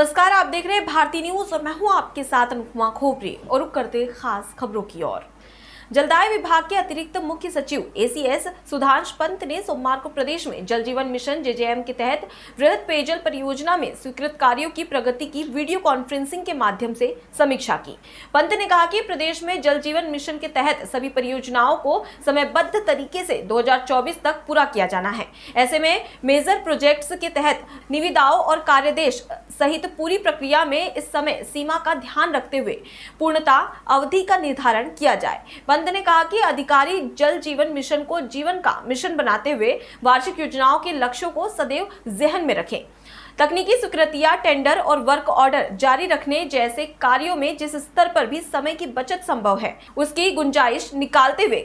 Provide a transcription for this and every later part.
नमस्कार, आप देख रहे हैं भारतीय न्यूज और मैं हूं आपके साथ अनुपमा खोपरे। और रुक करते खास खबरों की ओर। जलदाय विभाग के अतिरिक्त मुख्य सचिव एसीएस सुधांश पंत ने सोमवार को प्रदेश में जल जीवन मिशन जेजेएम के तहत वृहद पेयजल परियोजना में स्वीकृत कार्यों की प्रगति की वीडियो कॉन्फ्रेंसिंग के माध्यम से समीक्षा की। पंत ने कहा कि प्रदेश में जल जीवन मिशन के तहत सभी परियोजनाओं को समयबद्ध तरीके से 2024 तक पूरा किया जाना है। ऐसे में मेजर प्रोजेक्ट्स के तहत निविदाओं और कार्यदेश सहित पूरी प्रक्रिया में इस समय सीमा का ध्यान रखते हुए पूर्णता अवधि का निर्धारण किया जाए। पंत ने कहा कि अधिकारी जल जीवन मिशन को जीवन का मिशन बनाते हुए वार्षिक योजनाओं के लक्ष्यों को सदैव ज़हन में रखें। तकनीकी स्वीकृतियां, टेंडर और वर्क ऑर्डर जारी रखने जैसे कार्यों में जिस स्तर पर भी समय की बचत संभव है उसकी गुंजाइश निकालते हुए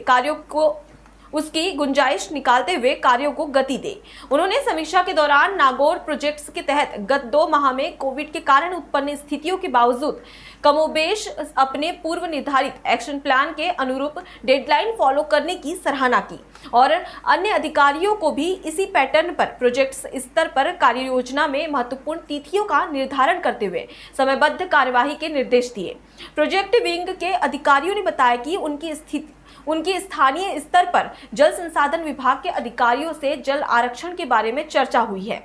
कार्यों को गति दे। उन्होंने समीक्षा के दौरान नागौर प्रोजेक्ट्स के तहत गत 2 माह में कोविड के कारण उत्पन्न स्थितियों के बावजूद कमोबेश अपने पूर्व निर्धारित एक्शन प्लान के अनुरूप डेडलाइन फॉलो करने की सराहना की और अन्य अधिकारियों को भी इसी पैटर्न पर प्रोजेक्ट्स स्तर पर कार्य योजना में महत्वपूर्ण तिथियों का निर्धारण करते हुए समयबद्ध कार्यवाही के निर्देश दिए। प्रोजेक्ट विंग के अधिकारियों ने बताया कि उनकी स्थानीय स्तर पर जल संसाधन विभाग के अधिकारियों से जल आरक्षण के बारे में चर्चा हुई है।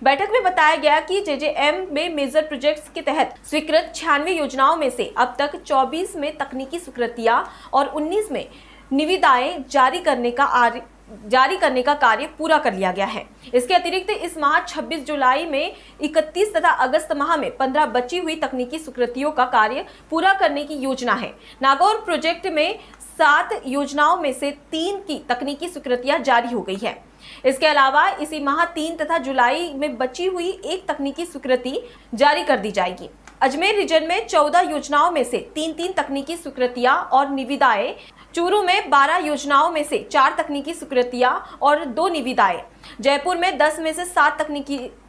बैठक में बताया गया कि जेजेएम में मेजर प्रोजेक्ट्स के तहत स्वीकृत 96 योजनाओं में से अब तक 24 में तकनीकी स्वीकृतियां और 19 में निविदाएं जारी करने का कार्य पूरा कर लिया गया है। इसके अतिरिक्त इस माह 26 जुलाई में 31 तथा अगस्त माह में 15 बची हुई तकनीकी स्वीकृतियों का कार्य पूरा करने की योजना है। नागौर प्रोजेक्ट में 7 योजनाओं में से 3 की तकनीकी स्वीकृतियां जारी हो गई है। इसके अलावा इसी माह 3 तथा जुलाई में बची हुई 1 तकनीकी स्वीकृति जारी कर दी जाएगी। अजमेर रीजन में 14 योजनाओं में से 3 तकनीकी स्वीकृतियां और निविदाएं, चूरू में 12 योजनाओं में से 4 तकनीकी स्वीकृतियां और 2 निविदाएं, जयपुर में 10 में से 7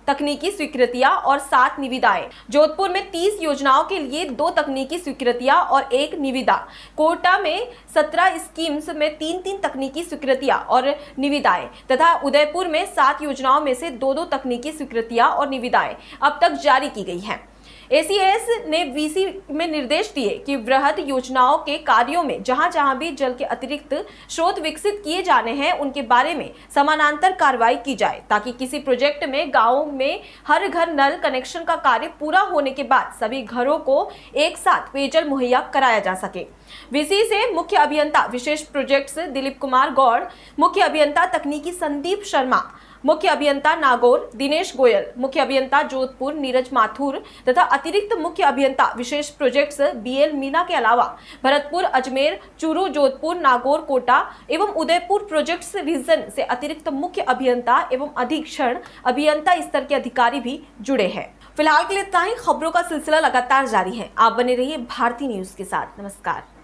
तकनीकी स्वीकृतियां और 7 निविदाएं, जोधपुर में 30 योजनाओं के लिए 2 तकनीकी स्वीकृतियां और 1 निविदा, कोटा में 17 स्कीम्स में 3 तकनीकी स्वीकृतियां और निविदाएं तथा उदयपुर में 7 योजनाओं में से 2 तकनीकी स्वीकृतियां और निविदाएं अब तक जारी की गई हैं। एसीएस ने वीसी में निर्देश दिए कि वृहद योजनाओं के कार्यों में जहां भी जल के अतिरिक्त स्रोत विकसित किए जाने हैं उनके बारे में समानांतर कार्रवाई की जाए ताकि किसी प्रोजेक्ट में गांवों में हर घर नल कनेक्शन का कार्य पूरा होने के बाद सभी घरों को एक साथ पेयजल मुहैया कराया जा सके। वीसी से मुख्य अभियंता विशेष प्रोजेक्ट्स दिलीप कुमार गौड़, मुख्य अभियंता तकनीकी संदीप शर्मा, मुख्य अभियंता नागौर दिनेश गोयल, मुख्य अभियंता जोधपुर नीरज माथुर तथा अतिरिक्त मुख्य अभियंता विशेष प्रोजेक्ट्स बीएल मीना के अलावा भरतपुर, अजमेर, चूरू, जोधपुर, नागौर, कोटा एवं उदयपुर प्रोजेक्ट्स रीजन से अतिरिक्त मुख्य अभियंता एवं अधीक्षण अभियंता स्तर के अधिकारी भी जुड़े हैं। फिलहाल के लिए इतना ही। खबरों का सिलसिला लगातार जारी है। आप बने रहिए भारतीय न्यूज के साथ। नमस्कार।